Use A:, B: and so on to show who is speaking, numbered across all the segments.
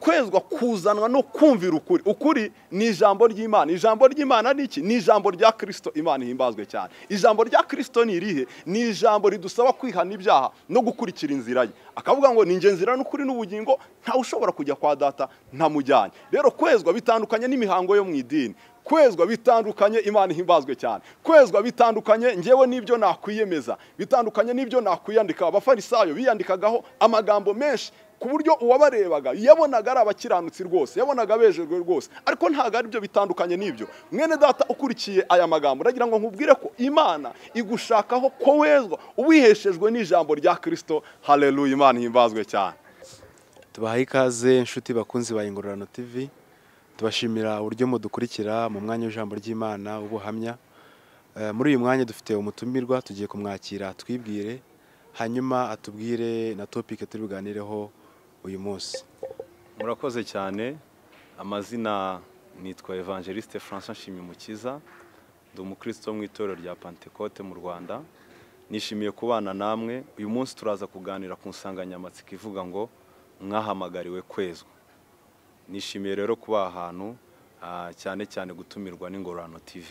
A: kwezwa kuzanwa no kumvira ukuri. Ukuri ni ijambo ry'Imana. Ijambo ry'Imana ni iki? Ni ijambo rya Kristo. Imana ihimbazwe cyane. Ijambo rya Kristo ni irihe? Ni ijambo ridusaba kwihana ibyaha no gukurikira inzira ye. Akavuga ngo ni nge nzira n'ukuri n'ubugingo, nta ushobora kujya kwa data ntamujyanye. Rero kwezwa bitandukanye n'imihango yo mu idini. Kwezwa bitandukanye, Imana ihimbazwe cyane. Kwezwa bitandukanye ngewe n'ibyo nakwiyemeza, bitandukanye n'ibyo nakwiyandika. Abafarisayo biyandikagaho amagambo menshi ku buryo uwabarebaga yabonaga ari abakiranutsi rwose, yabonaga bejejwe rwose, ariko ntago ari byo bitandukanye n'ibyo. Mwene data ukurikiye aya magambo, ndagira ngo nkubwire ko Imana igushakaho ko wezwa ubiheshejwe n'ijambo rya Kristo. Haleluya, Imana ihimbazwe cyane.
B: Tubahaye ikaze inshuti bakunzi ba Ingororano TV. Tubashimira uburyo mudukurikira mu mwanya w'ijambo ry'Imana ubuhamya. Muri uyu mwanya dufite umutumirwa, tugiye kumwakira twibwire, hanyuma atubwire na topic turi buganireho uyu munsi.
C: Murakoze cyane. Amazina nitwa Evangeliste François Nshimyumukiza, ndi umukristo mu itorero rya Pentecote mu Rwanda. Nishimiye kubana namwe. Uyu munsi turaza kuganira ku nsanganyamatsiko ivuga ngo mwahamagariwe kwezwa. Nishimiye rero kuba ahantu cyane cyane gutumirwa n'Ingororano TV.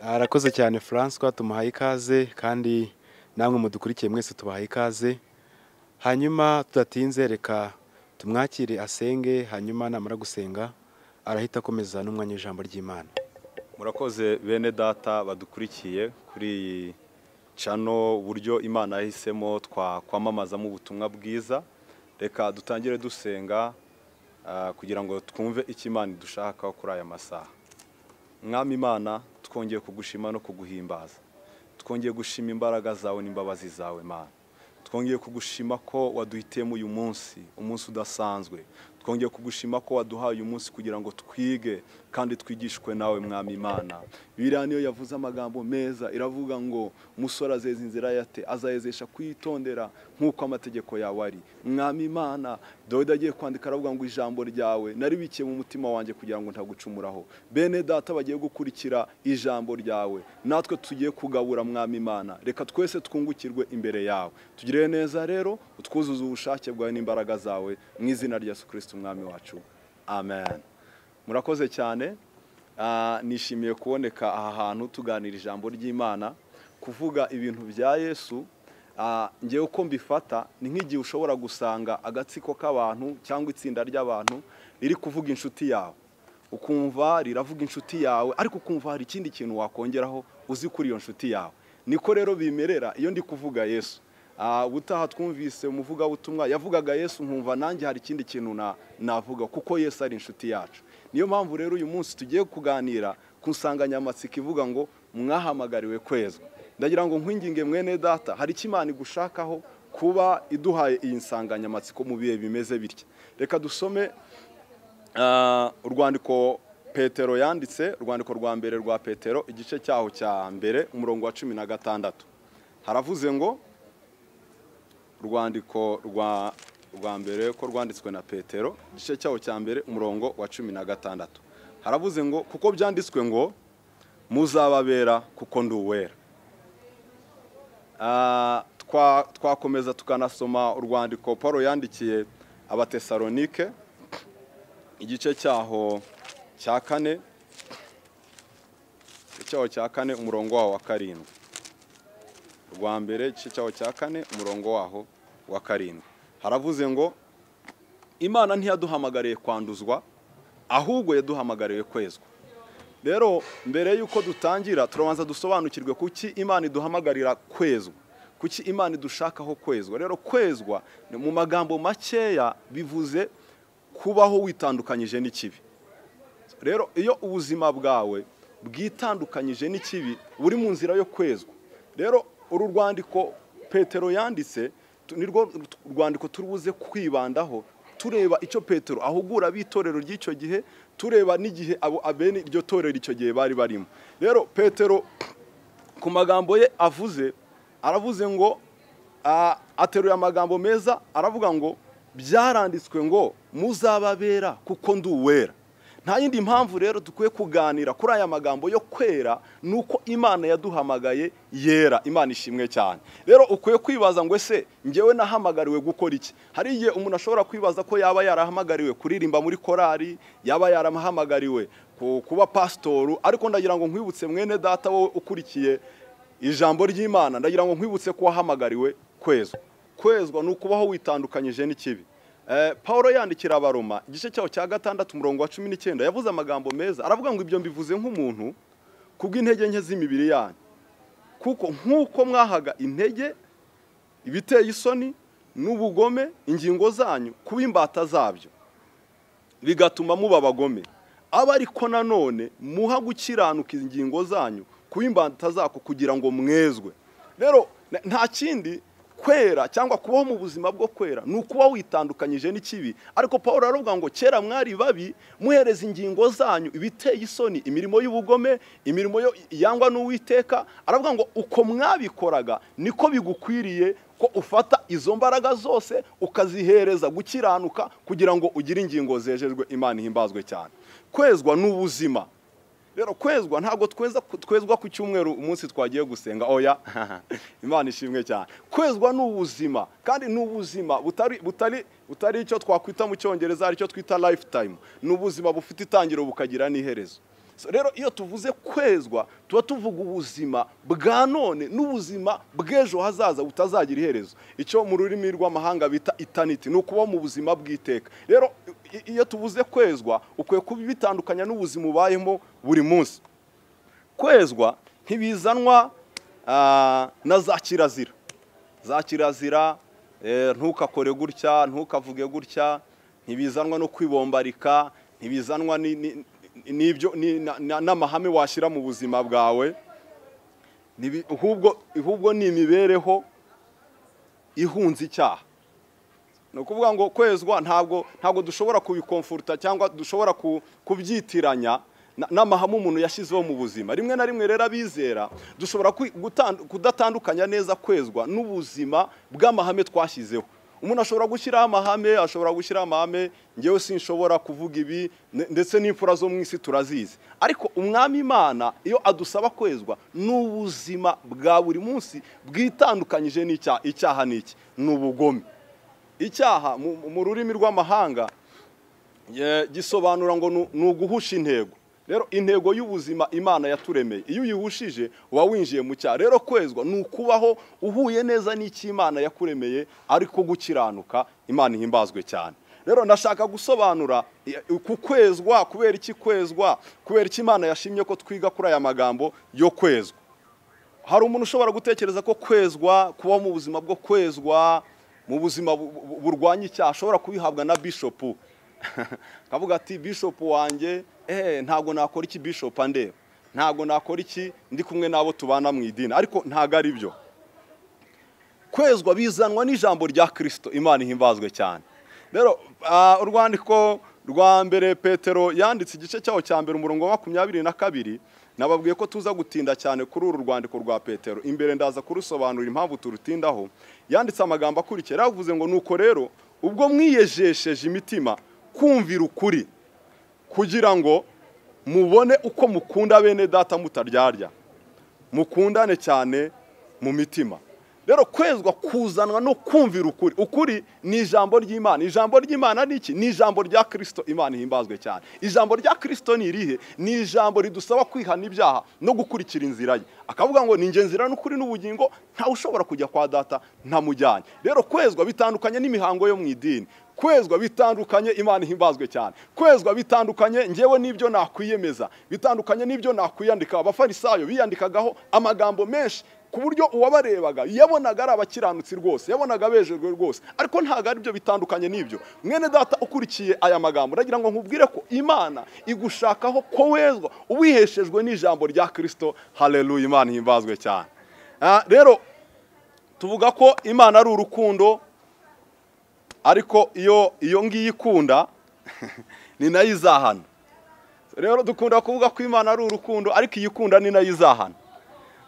B: Arakoze cyane François, tumuhaye ikaze kandi namwe mudukurikiye mwese tubahaye ikaze. Hanyuma tudatinze reka tumwakire asenge, hanyuma namara gusenga arahita akomeza n'umwanya w'ijambo ry'Imana.
C: Murakoze bene data badukurikiye kuri channel, uburyo Imana yahisemo twakwamamazamo ubutumwa bwiza. Reka dutangire dusenga kugira ngo twumve icyo Imana idushaka kuri aya masaha. Mwami Imana, twongeye kugushima no kuguhimbaza. Twongeye gushima imbaraga zawe n'imbabazi zawe Mana. Twongeye kugushima ko waduhitemo uyu munsi, umunsi udasanzwe. Twongeye kugushima ko waduhaye uyu munsi kugira ngo twige kandi twigishwe nawe Mwami Imana. Bibiliya niyo yavuze amagambo meza, iravuga ngo umusore azeza inzira yate, azayezesha kwitondera nk'uko amategeko yawe ari. Mwami Imana, Dawidi agiye kwandika aravuga ngo ijambo ryawe naribikiye mu mutima wanjye kugira ngo ntagucumuraho. Bene data bagiye gukurikira ijambo ryawe, natwe tugiye kugabura Mwami Imana. Reka twese twungukirwe imbere yawe. Tugire neza rero, utwuzuze ubushake bwawe n'imbaraga zawe mu izina rya Yesu Kristo Umwami wacu. Amen. Murakoze cyane. Nishimiye kuboneka aha hantu tuganira ijambo ry'Imana, kuvuga ibintu bya Yesu. Ngewe uko mbifata ni nk'igihe ushobora gusanga agatsiko k'abantu cyangwa itsinda ry'abantu riri kuvuga inshuti yawe, ukumva riravuga inshuti yawe, ariko ukumva hari ikindi kintu wakongeraho uzi kuri iyo nshuti yawe. Niko rero bimerera iyo ndi kuvuga Yesu. Ubutaha twumvise umuvugabutumwa yavugaga Yesu, nkumva nanjye hari ikindi kintu navuga, kuko Yesu ari inshuti yacu. Niyo mpamvu rero uyu munsi tugiye kuganira ku nsanganyamatsiko ivuga ngo mwahamagariwe kwezwa. Ndagira ngo nkwinginge mwene data, hari icyo Imana igushakaho kuba iduhaye iyi nsanganyamatsiko mu bihe bimeze bitya. Reka dusome urwandiko Petero yanditse, urwandiko rwa mbere rwa Petero, igice cyaho cya mbere umurongo wa 16. Haravuze ngo, urwandiko rwa mbere ko rwanditswe na Petero, igice cyaho cya mbere umurongo wa 16. Haravuze ngo, kuko byanditswe ngo muzababera kuko ndi uwera. Twakomeza tukanasoma urwandiko Paulo yandikiye Abatesalonike, igice cyaho cya 4, umurongo waho wa 7. Rwa mbere igice cyaho cya 4 umurongo waho wa 7. Haravuze ngo, Imana ntiyaduhamagariye kwanduzwa, ahubwo yaduhamagariye kwezwa. Rero mbere yuko dutangira turabanza dusobanukirwe kuki Imana iduhamagarira kwezwa, kuki Imana idushakaho kwezwa. Rero kwezwa mu magambo makeya bivuze kubaho witandukanyije n'ikibi. Rero iyo ubuzima bwawe bwitandukanyije n'ikibi, buri mu nzira yo kwezwa. Rero uru rwandiko Petero yanditse nirwo rwandiko turubuze kwibandaho, tureba icyo Petero ahugura bitorero ry'icyo gihe, tureba n'igihe abene iryo torero icyo gihe bari barimo. Rero Petero ku magambo ye aravuze ngo, ateruye amagambo meza, aravuga ngo byaranditswe ngo muzababera kuko ndi uwera.
A: nta yindi mpamvu rero dukwiye kuganira kuri aya magambo yo kwera, nuko Imana yaduhamagaye yera. Imana ishimwe cyane. Rero ukwiye kwibaza ngo ese njyewe nahamagariwe gukora iki? Hari igihe umuntu ashobora kwibaza ko yaba yarahamagariwe kuririmba muri korali, yaba yarahamagariwe kuba pastoru, ariko ndagira ngo nkwibutse mwene data wowe ukurikiye ijambo ry'Imana, ndagira ngo nkwibutse ko wahamagariwe kwezwa. Kwezwa ni ukubaho witandukanyije n'ikibi. Paulo yandikira Abaroma igice cyaho cya 6 umurongo wa 19 yavuze amagambo meza, aravuga ngo ibyo mbivuze nk'umuntu kubw'intege nke z'imibiri yanyu, kuko nk'uko mwahaga intege ibiteye isoni n'ubugome ingingo zanyu kuba imbata zabyo, bigatuma muba abagome, aba ariko nanone muha gukiranuka ingingo zanyu kuba imbata zako kugira ngo mwezwe. Rero nta kindi kwera cyangwa kubaho mu buzima bwo kwera ni ukuba witandukanyije n'ikibi. Ariko Paulo aravuga ngo kera mwari babi, muhereza ingingo zanyu ibiteye isoni, imirimo y'ubugome, imirimo yangwa n'Uwiteka. Aravuga ngo uko mwabikoraga niko bigukwiriye ko ufata izo mbaraga zose ukazihereza gukiranuka kugira ngo ugire ingingo zejejwe. Imana ihimbazwe cyane. Kwezwa n'ubuzima. Rero kwezwa ntabwo twezwa ku cyumweru umunsi twagiye gusenga, oya. Imana ishimwe cyane. Kwezwa n'ubuzima, kandi n'ubuzima butari icyo twakwita mu cyongereza ari cyo twita lifetime. N'ubuzima bufite itangiro bukagira n'iherezo. Rero iyo tuvuze kwezwa tuba tuvuga ubuzima bwa none n'ubuzima bw'ejo hazaza butazagira iherezo, icyo mu rurimi rw'amahanga bita eternity, nuko mu buzima bw'iteka. Rero iyo tuvuze kwezwa ukwiye kubitandukanya n'ubuzima ubayemo buri munsi. Kwezwa ntibizanwa na za kirazira, ntukakore gutya, ntukavuge gutya, ntibizanwa no kwibombarika, ntibizanwa n'amahame washyira mu buzima bwawe, ahubwo ni imibereho ihunze icyaha. Ni ukuvuga ngo kwezwa ntabwo dushobora kubikomforta cyangwa dushobora kubyitiranya n'amahame umuntu yashyizeho mu buzima. Rimwe na rimwe rero abizera dushobora kudatandukanya neza kwezwa n'ubuzima bw'amahame twashyizeho. Umuntu ashobora gushyiraho amahame, ngewe sinshobora kuvuga ibi, ndetse n'imfura zo mu isi turazizi. Ariko umwami Imana iyo adusaba kwezwa n'ubuzima bwa buri munsi bwitandukanyije n'icyaha. Icyaha ni iki? Ni ubugome. Icyaha mu rurimi rw'amahanga gisobanura ngo ni uguhusha intego. Rero intego y'ubuzima Imana yaturemeye, iyo uyihushije uba winjiye mu cyaha. Rero kwezwa ni ukubaho uhuye neza n'icyo Imana yakuremeye, ariko gukiranuka. Imana ihimbazwe cyane. Rero ndashaka gusobanura ku kwezwa, kubera iki kwezwa, kubera iki Imana yashimye ko twiga kuri aya magambo yo kwezwa. Hari umuntu ushobora gutekereza ko kwezwa, kuba mu buzima bwo kwezwa, mu buzima burwanya icyaha, ashobora kubihabwa na bishopu. Kavuga ati bishopu wanjye ntago nakora iki bishop andeba, ntago nakora iki ndi kumwe nabo tubana mu idini. Ariko ntago ari byo. Kwezwa bizanwa n'ijambo rya Kristo. Imana ihimbazwe cyane. Rero urwandiko rwa mbere Petero yanditse igice cyaho cya mbere umurongo wa 22, nababwiye ko tuza gutinda cyane kuri uru rwandiko rwa Petero. Imbere ndaza kurusobanura impamvu turutindaho. Yanditse amagambo akurikira, yavuze ngo nuko rero ubwo mwiyejesheje imitima kumvira ukuri, kugira ngo mubone uko mukunda bene data mutaryarya, mukundane cyane mu mitima. Rero kwezwa kuzanwa no kumvira ukuri. Ukuri ni ijambo ry'Imana. Ijambo ry'Imana ni iki? Ni ijambo rya Kristo. Imana ihimbazwe cyane. Ijambo rya Kristo ni irihe? Ni ijambo ridusaba kwihana ibyaha no gukurikira inzira ye. Akavuga ngo ni nge nzira n'ukuri n'ubugingo, nta ushobora kujya kwa data ntamujyanye. Rero kwezwa bitandukanye n'imihango yo mu idini. Kwezwa bitandukanye. Imana ihimbazwe cyane. Kwezwa bitandukanye ngewe n'ibyo nakwiyemeza, bitandukanye n'ibyo nakwiyandika. Abafarisayo biyandikagaho amagambo menshi ku buryo uwabarebaga yabonaga ari abakiranutsi rwose, yabonaga bejejwe rwose, ariko ntago ari byo. Bitandukanye n'ibyo. Mwene data ukurikiye aya magambo, ndagira ngo nkubwire ko Imana igushakaho ko wezwa ubiheshejwe n'ijambo rya Kristo. Haleluya. Imana ihimbazwe cyane. Rero tuvuga ko Imana ari urukundo, ariko iyo ngiye ikunda ni nayo izahana. Rero dukunda kuvuga ko Imana ari urukundo, ariko iyi ikunda ni nayo izahana.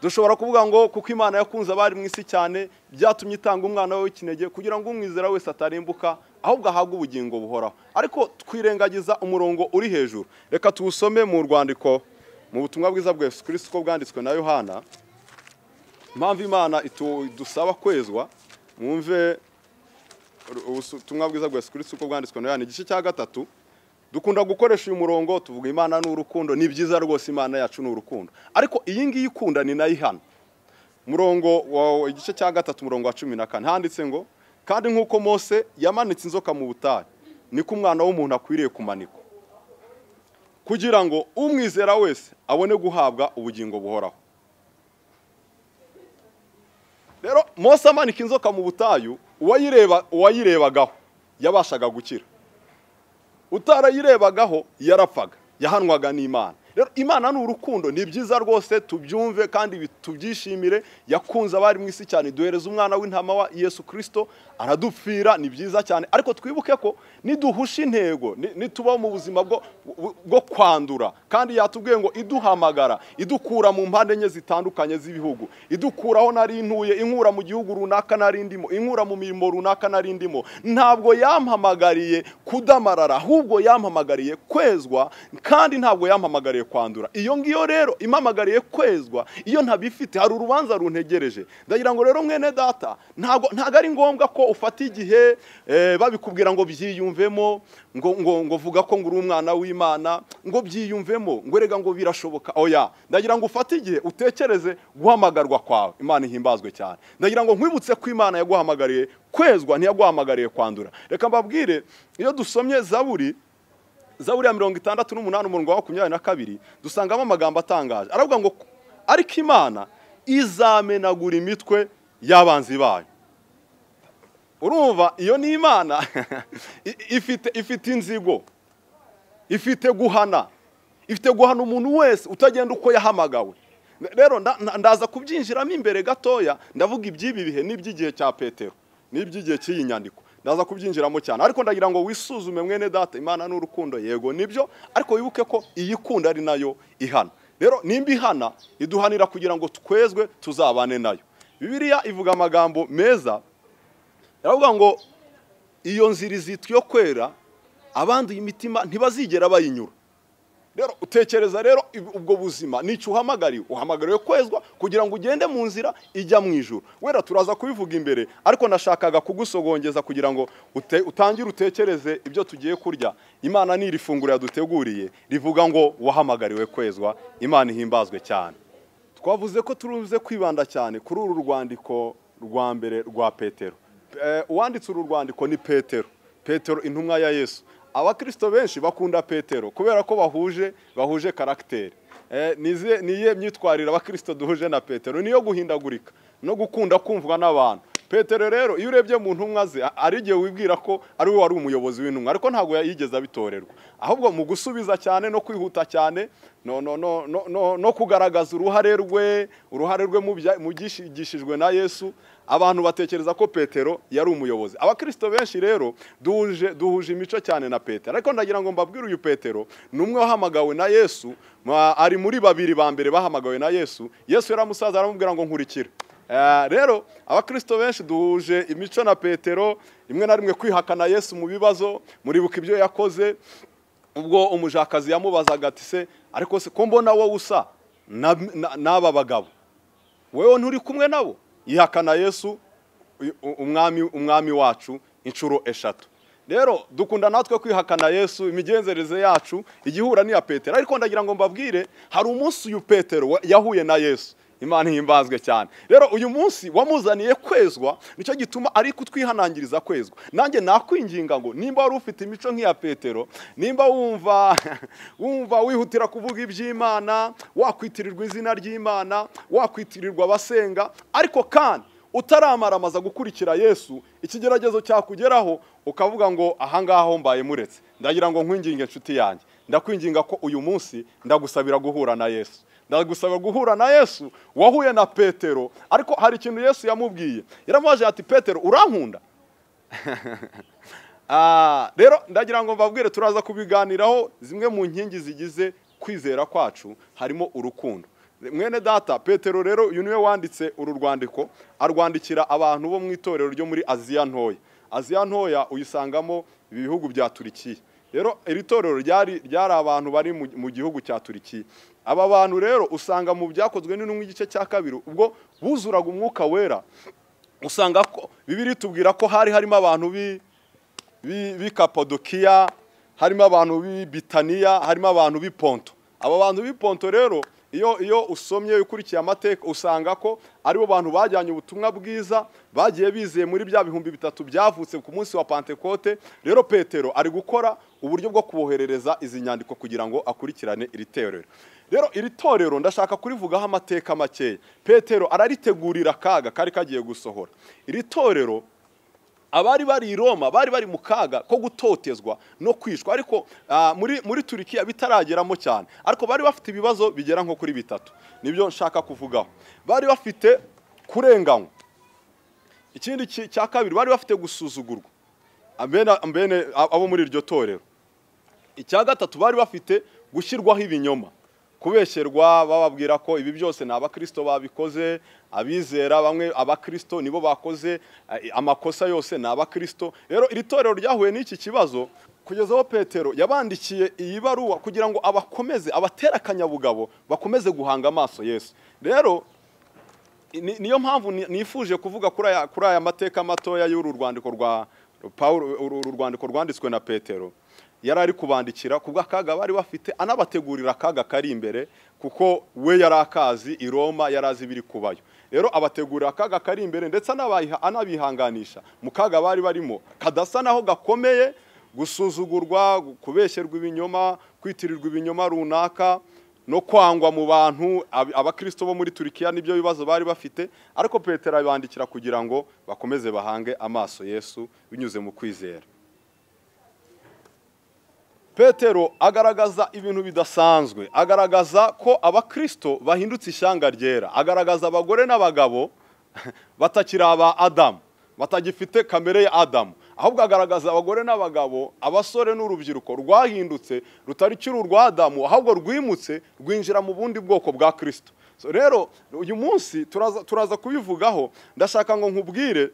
A: dushobora kuvuga ngo kuko Imana yakunze abari mu isi cyane byatumye itanga umwana we w'ikinege kugira ngo umwizera wese atarimbuka ahubwo ahabwe ubugingo buhoraho. Ariko twirengagiza umurongo uri hejuru. Reka tuwusome mu rwandiko mu butumwa bwiza bwa Yesu Kristo ko bwanditswe na Yohana. Impamvu Imana idusaba kwezwa, mwumve ubutumwa bwiza bwa Yesu Kristo ko bwanditswe na Yohana igice cya 3. Dukunda gukoresha uyu murongo tuvuga Imana n'urukundo, ni byiza rwose, Imana yacu n'urukundo. Ariko iyi ngiyi ikunda ni nayo ihana. Murongo wa igice cya 3 murongo wa 14 handitse ngo kandi nkuko Mose yamanitse inzoka mu butayu niko umwana w'umuntu akwiriye kumanikwa kugira ngo umwizera wese abone guhabwa ubugingo buhoraho. Rero Mose amanika inzoka mu butayu, uwayirebagaho yabashaga gukira, utarayirebagaho yarapfaga, yahanwaga n'Imana. Rero Imana n'urukundo, ni byiza rwose tubyumve kandi tubyishimire. Yakunze abari mu isi cyane, duhereza umwana w'intama wa Yesu Kristo aradupfira, ni byiza cyane. Ariko twibuke ko niduhusha intego, nituba mu buzima bwo kwandura, kandi yatubwiye ngo iduhamagara, idukura mu mpande enye zitandukanye z'ibihugu, idukuraho nari ntuye, inkura mu gihugu runaka nari ndimo, inkura mu mirimo runaka nari ndimo. Ntabwo yampamagariye kudamarara, ahubwo yampamagariye kwezwa, kandi ntabwo yampamagariye kwandura. Iyo ngiyo rero impamagariye kwezwa, iyo ntabifite hari urubanza runtegereje. Ndagira ngo rero mwene data, ntago ari ngombwa ko ufata igihe babikubwira ngo byiyumvemo, ngo vuga ko nguri umwana w'Imana, ngo byiyumvemo, ngo rega ngo birashoboka. Oya, ndagira ngo ufate igihe utekereze guhamagarwa kwawe. Imana ihimbazwe cyane. Ndagira ngo nkwibutse ko Imana yaguhamagariye kwezwa, ntiyaguhamagariye kwandura. Reka mbabwire, iyo dusomye Zaburi ya 68 umurongo wa 22 dusangamo amagambo atangaje. Aravuga ngo ariko Imana izamenagura imitwe y'abanzi bayo. Urumva, iyo ni Imana ifite inzigo, ifite guhana umuntu wese utagenda uko yahamagawe. Rero ndaza kubyinjiramo imbere gatoya, ndavuga iby'ibi bihe n'iby'igihe cya Petero n'iby'igihe cy'iyi nyandiko, ndaza kubyinjiramo cyane. Ariko ndagira ngo wisuzume mwene data, Imana n'urukundo, yego nibyo, ariko wibuke ko iyi kunda ari nayo ihana. Rero nimba ihana, iduhanira kugira ngo twezwe tuzabane nayo. Bibiliya ivuga amagambo meza, iravuga ngo iyo nzira izitwa yo kwera, abanduye imitima ntibazigera bayinyura. Rero utekereza rero ubwo buzima nicyo uhamagariwe kwezwa kugira ngo ugende mu nzira ijya mu ijuru. Wera turaza kubivuga imbere, ariko nashakaga kugusogongeza kugira ngo utangire utekereze ibyo tugiye kurya. Imana ni iri funguro yaduteguriye rivuga ngo wahamagariwe kwezwa. Imana ihimbazwe cyane. Twavuze ko turuze kwibanda cyane kuri uru rwandiko rwa mbere rwa Petero. Uwanditse uru rwandiko ni Petero intumwa ya Yesu. Abakristo benshi bakunda Petero kubera ko bahuje karakteri. Niye myitwarira abakristo duhuje na Petero, niyo guhindagurika no gukunda kumvwa n'abantu. Petero rero iyo urebye mu ntumwa ze, ari igihe wibwira ko ari we wari umuyobozi w'intumwa, ariko ntabwo yigeze abitorerwa. Ahubwo mu gusubiza cyane no kwihuta cyane no kugaragaza uruhare rwe mu byigishijwe na Yesu, abantu batekereza ko Petero yari umuyobozi. Abakristo benshi rero duhuje imico cyane na Petero, ariko ndagira ngo mbabwire uyu Petero numwe wahamagawe na Yesu, ari muri babiri ba mbere bahamagawe na Yesu. Yesu yaramusaza aramubwira ngo nkurikira. Rero abakristo benshi duhuje imico na Petero, rimwe na rimwe kwihakana Yesu mu bibazo. Muribuka ibyo yakoze ubwo umujakazi yamubazaga ati se ariko se ko mbona wowe usa n'aba bagabo, wewe nturi kumwe nabo? Yihakana Yesu umwami wacu inshuro 3. Rero dukunda natwe kwihakana Yesu, imigenzereze yacu igihura n'iya Petero. Ariko ndagira ngo mbabwire, hari umunsi uyu Petero yahuye na Yesu. Imana ihimbazwe cyane. Rero uyu munsi wamuzaniye kwezwa, nicyo gituma ari kutwihanangiriza kwezwa. Nanjye nakwinginga ngo nimba wari ufite imico nk'iya Petero, nimba wumva wihutira kuvuga iby'Imana, wakwitirirwa izina ry'Imana, wakwitirirwa abasenga, ariko kandi utaramaramaza gukurikira Yesu, ikigeragezo cyakugeraho ukavuga ngo ahangaho mbaye muretse. Ndagira ngo nkwinginge inshuti yanjye, ndakwinginga ko uyu munsi ndagusabira guhura na Yesu. Ndagusaba guhura na Yesu wahuye na Petero, ariko hari ikintu Yesu yamubwiye. Yaramubaje ati Petero, urankunda? Rero ndagira ngo mbabwire, turaza kubiganiraho. Zimwe mu nkingi zigize kwizera kwacu harimo urukundo. mwene data Petero rero uyu niwe wanditse uru rwandiko, arwandikira abantu bo mu itorero ryo muri Aziya ntoya. Aziya ntoya uyisangamo ibihugu bya Turikiya. Rero iri torero ryari abantu bari mu gihugu cya Turikiya. Aba bantu rero usanga mu byakozwe n'intumwa igice cya 2 ubwo buzuraga umwuka wera, usanga ko Bibiliya tubwira ko harimo abantu bi Kapadokiya, harimo abantu bi Bitaniya, harimo abantu bi Ponto. Aba bantu bi Ponto rero iyo usomye ukurikiye amateka usanga ko aribo bantu bajyanye ubutumwa bwiza, bagiye bizeye muri bya bihumbi 3 byavutse ku munsi wa Pentecote. Rero Petero ari gukora uburyo bwo kuboherereza izi nyandiko kugira ngo akurikirane iri torero. Rero iri torero ndashaka kurivugaho amateka makeya. Petero araritegurira kaga kari kagiye gusohora. Iri torero abari bari i Roma bari bari mu kaga ko gutotezwa no kwishwa, ariko muri Turikiya bitarageramo cyane, ariko bari bafite ibibazo bigera nko kuri 3. Nibyo nshaka kuvugaho. Bari bafite kurenganywa. Ikindi cya kabiri bari bafite gusuzugurwa ambene abo muri iryo torero. Icya gatatu bari bafite gushyirwaho ibinyoma, kubesherwa bababwira ko ibi byose ni abakristo babikoze, abizera bamwe abakristo nibo bakoze amakosa yose ni abakristo. Rero iri torero ryahuye n'iki kibazo kugeza aho Petero yabandikiye iyi baruwa kugira ngo abakomeze, abatera akanyabugabo, bakomeze guhanga amaso Yesu. Rero niyo mpamvu nifuje kuvuga kuri aya mateka matoya y'uru rwandiko rwa Paulo, uru rwandiko rwanditswe na Petero. Yari ari kubandikira kubwa kaga bari bafite, anabategurira kaga kari imbere, kuko we yari akazi i Roma, yarazi biri kubayo. Rero abategurira kaga kari imbere ndetse anabihanganisha mu kaga bari barimo kadasa naho gakomeye, gusuzugurwa, kubesherwa ibinyoma, kwitirirwa ibinyoma runaka no kwangwa mu bantu. Abakristo bo muri Turikiya nibyo bibazo bari bafite, ariko Petero abandikira kugira ngo bakomeze bahange amaso Yesu binyuze mu kwizera. Petero agaragaza ibintu bidasanzwe, agaragaza ko abakristo bahindutse ishyanga ryera, agaragaza abagore n'abagabo batakiri aba Adamu, batagifite kamere ya Adamu, ahubwo agaragaza abagore n'abagabo, abasore n'urubyiruko rwahindutse, rutari cyuru rwa Adamu, ahubwo rwimutse rwinjira mu bundi bwoko bwa Kristo. Rero uyu munsi turaza kubivugaho. Ndashaka ngo nkubwire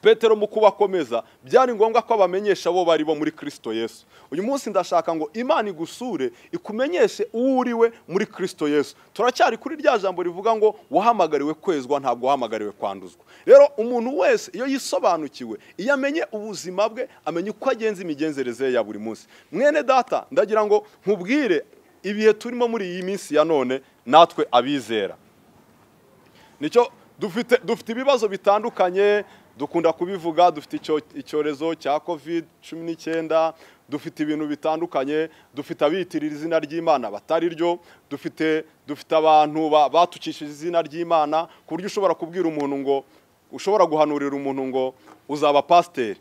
A: Petero mu kubakomeza byari ngombwa ko abamenyesha bo bari bo muri Kristo Yesu. Uyu munsi ndashaka ngo Imana igusure ikumenyeshe uwo uriwe muri Kristo Yesu. Turacyari kuri rya jambo rivuga ngo wahamagariwe kwezwa, ntabwo wahamagariwe kwanduzwa. Rero umuntu wese iyo yisobanukiwe, iyo amenye ubuzima bwe, amenye uko agenza imigenzereze ya buri munsi. Mwene data, ndagira ngo nkubwire ibihe turimo muri iyi minsi ya none, natwe abizera nicyo dufite ibibazo bitandukanye. Dukunda kubivuga, dufite icyorezo cya COVID-19, dufite ibintu bitandukanye, dufite abitirira izina ry'Imana batari ryo, dufite abantu batukishije izina ry'Imana ku buryo ushobora kubwira umuntu ngo, ushobora guhanurira umuntu ngo uzaba pasiteri,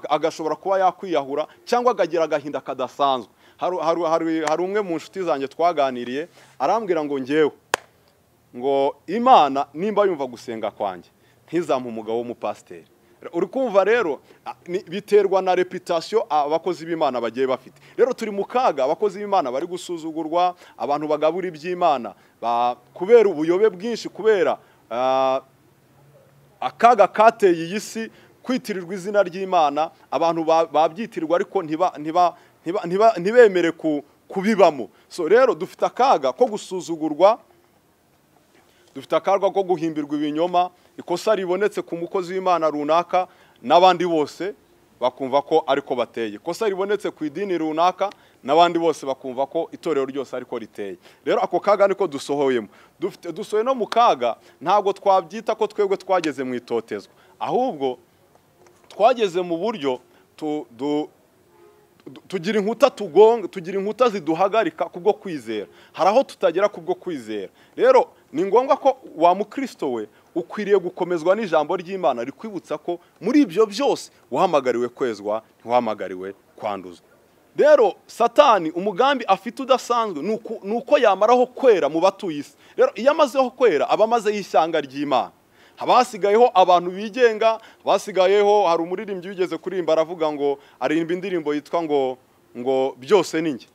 A: agashobora kuba yakwiyahura cyangwa agagira agahinda kadasanzwe. Hari umwe mu nshuti zanjye twaganiriye arambwira ngo ngewe ngo Imana nimba yumva gusenga kwanjye ntizampa umugabo w'umupasiteri. Uri kumva rero biterwa na reputation abakozi b'Imana bagiye bafite. Rero turi mu kaga, abakozi b'Imana bari gusuzugurwa, abantu bagabura iby'Imana kubera ubuyobe bwinshi, kubera akaga kateye iyi si, kwitirirwa izina ry'Imana. Abantu babyitirwa ariko ntibemere kubibamo. So rero dufite akaga ko gusuzugurwa, dufite akaga ko guhimbirwa ibinyoma. Ikosa ribonetse ku mukozi w'Imana runaka, n'abandi bose bakumva ko ariko bateye. Ikosa ribonetse ku idini runaka, n'abandi bose bakumva ko itorero ryose ariko riteye. Rero ako kaga niko dusohoyemo. Dusohoye no mu kaga, ntabwo twabyita ko twebwe twageze mu itotezwa, ahubwo twageze mu buryo tugira inkuta tugonga, tugira inkuta ziduhagarika kubwo kwizera. Hari aho tutagera kubwo kwizera. Rero ni ngombwa ko wa mukristo we ukwiriye gukomezwa n'ijambo ry'Imana rikwibutsa ko muri ibyo byose wahamagariwe kwezwa, ntiwahamagariwe kwanduzwa. Rero Satani umugambi afite udasanzwe nuko yamaraho kwera mu batuye isi. Rero iyo amazeho kwera aba amaze y'ishyanga ry'Imana. Habasigayeho abantu bigenga, basigayeho hari umuririmbyi wigeze kuririmba aravuga ngo aririmba indirimbo yitwa ngo byose ni njye.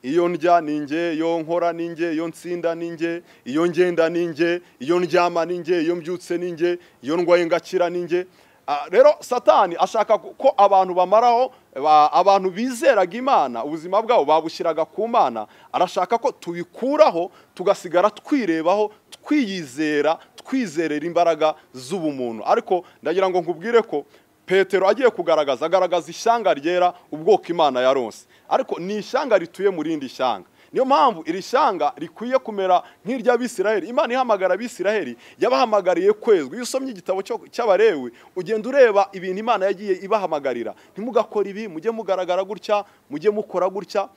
A: iyo ndya ni njye, iyo nkora ni njye, iyo nsinda ni njye, iyo ngenda ni njye, iyo ndyama ni njye, iyo mbyutse ni njye, iyo ndwaye ngakira ni njye. Rero Satani ashaka ko abantu bamaraho, abantu bizeraga Imana ubuzima bwabo babushyiraga ku Mana, arashaka ko tubikuraho tugasigara twirebaho, twiyizera, twizerera imbaraga z'ubumuntu. Ariko ndagira ngo nkubwire ko Petero agiye agaragaza ishyanga ryera, ubwoko Imana yaronse, ariko ni ishyanga rituye mu rindi shyanga. Niyo mpamvu iri shyanga rikwiye kumera nk'iry'Abisiraheli. Imana ihamagara Abisiraheli, yabahamagariye kwezwa. Iyo usomye igitabo cy'Abalewi ugenda ureba ibintu Imana yagiye ibahamagarira. Ntimugakora ibi, mujye mugaragara gutya, mujye mukora gutya,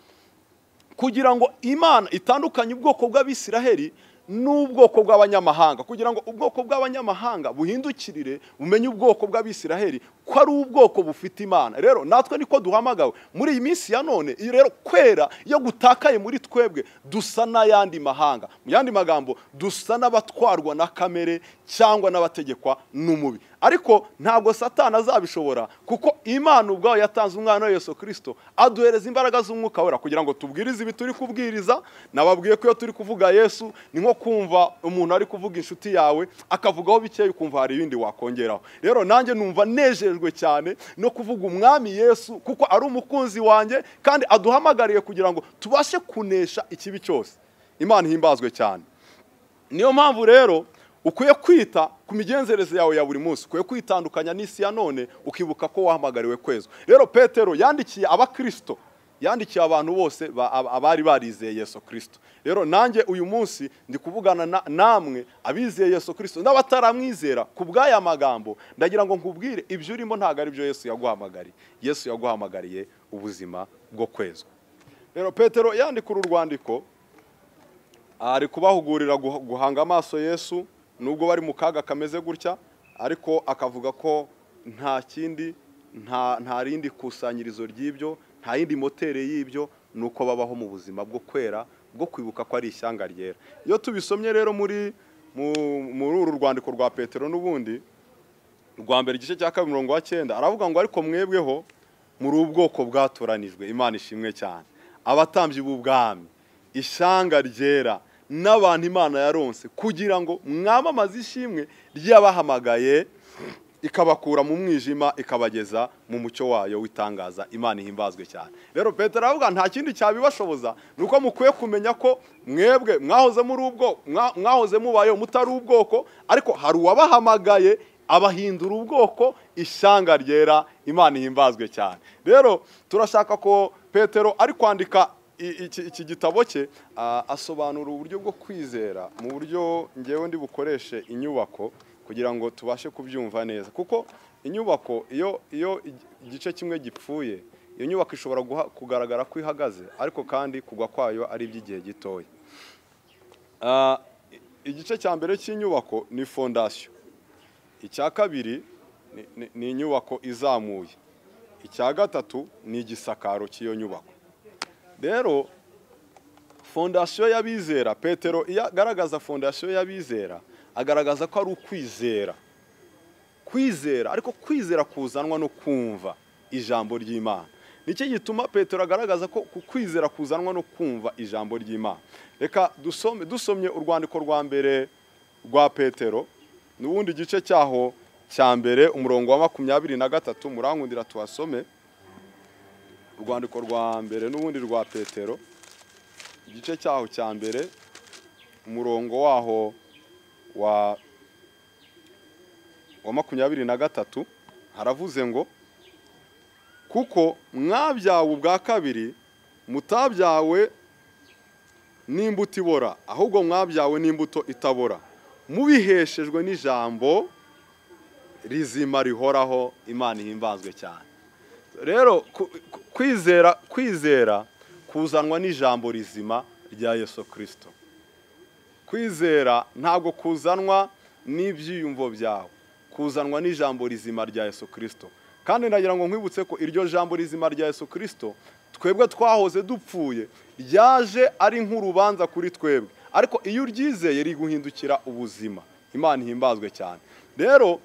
A: kugira ngo Imana itandukanye ubwoko bw'Abisiraheli n'ubwoko bw'abanyamahanga, kugira ngo ubwoko bw'abanyamahanga buhindukirire bumenye ubwoko bw'Abisiraheli ko ari ubwoko bufite Imana. Rero natwe niko duhamagawe muri iyi minsi ya none. Iyo rero kwera iyo gutakaye muri twebwe, dusa n'ayandi mahanga. Mu yandi magambo, dusa n'abatwarwa na kamere cyangwa n'abategekwa n'umubi. Ariko ntabwo Satani azabishobora, kuko Imana ubwayo yatanze umwana wa Yesu Kristo, aduhereza imbaraga z'umwuka wera kugira ngo tubwirize ibi turi kubwiriza. Nababwiye ko iyo turi kuvuga Yesu ni nko kumva umuntu ari kuvuga inshuti yawe akavugaho bikeya ukumva hari ibindi wakongeraho. Rero nanjye numva nejejwe cyane no kuvuga umwami Yesu, kuko ari umukunzi wanjye kandi aduhamagariye kugira ngo tubashe kunesha ikibi cyose. Imana ihimbazwe cyane. Niyo mpamvu rero ukwiye kwita ku migenzereze yawe ya buri munsi, ukwiye kwitandukanya n'isi ya none, ukibuka ko wahamagariwe kwezwa. Rero Petero yandikiye abakristo, yandikiye abantu bose abari barizeye Yesu Kristo. Rero nanjye uyu munsi ndi kuvugana namwe abizeye Yesu Kristo n'abataramwizera. Ku bw'aya magambo ndagira ngo nkubwire, ibyo urimo ntabwo ari byo Yesu yaguhamagariye. Yesu yaguhamagariye ubuzima bwo kwezwa. Rero Petero yandika uru rwandiko ari kubahugurira guhanga amaso Yesu, nubwo bari mu kaga kameze gutya, ariko akavuga ko nta kindi, nta rindi kusanyirizo ry'ibyo, nta yindi motere y'ibyo, nuko babaho mu buzima bwo kwera, bwo kwibuka ko ari ishyanga ryera. Iyo tubisomye rero muri uru rwandiko rwa Petero n'ubundi rwa mbere igice cya 2:9, aravuga ngo ariko mwebweho muri ubwoko bwatoranijwe, Imana ishimwe cyane, abatambyi b'ubwami, ishyanga ryera, n'abantu Imana yaronse, kugira ngo mwamamaze ishimwe ry'abahamagaye ikabakura mu mwijima ikabageza mu mucyo wayo w'itangaza. Imana ihimbazwe cyane. Rero Petero aravuga nta kindi cyabibashoboza, nuko mukwiye kumenya ko mwebwe mwahoze mubayeho mutari ubwoko, ariko hari uwabahamagaye abahindura ubwoko, ishyanga ryera. Imana ihimbazwe cyane. Rero turashaka ko Petero ari kwandika iki gitabo cye asobanura uburyo bwo kwizera mu buryo ngewe ndi bukoreshe inyubako kugira ngo tubashe kubyumva neza, kuko inyubako iyo igice kimwe gipfuye, iyo nyubako ishobora kugaragara ko ihagaze, ariko kandi kugwa kwayo ari iby'igihe gitoya. Igice cya mbere cy'inyubako ni fondasiyo, icya kabiri ni inyubako izamuye, icya gatatu ni igisakaro cy'iyo nyubako. Rero fondasiyo y'abizera, Petero iyo agaragaza fondasiyo y'abizera agaragaza ko ari ukwizera. Kwizera, ariko kwizera kuzanwa no kumva ijambo ry'Imana. Nicyo gituma Petero agaragaza ko kwizera kuzanwa no kumva ijambo ry'Imana. Reka dusomye urwandiko rwa mbere rwa Petero, n'ubundi gice cyaho cya mbere umurongo wa 23, murankundira tuhasome. Urwandiko rwa mbere n'ubundi rwa Petero, igice cyaho cya mbere umurongo waho wa 23, haravuze ngo kuko mwabyawe ubwa kabiri, mutabyawe n'imbuto ibora, ahubwo mwabyawe n'imbuto itabora, mubiheshejwe n'ijambo rizima rihoraho. Imana ihimbazwe cyane. Rero kwizera kuzanwa n'ijambo rizima rya Yesu Kristo. Kwizera ntabwo kuzanwa n'ibyiyumvo byawe, kuzanwa n'ijambo rizima rya Yesu Kristo. Kandi ndagira ngo nkwibutse ko iryo jambo rizima rya Yesu Kristo twebwe twahoze dupfuye, ryaje ari nk'urubanza kuri twebwe, ariko iyo uryizeye riguhindukira ubuzima. Imana ihimbazwe cyane. Rero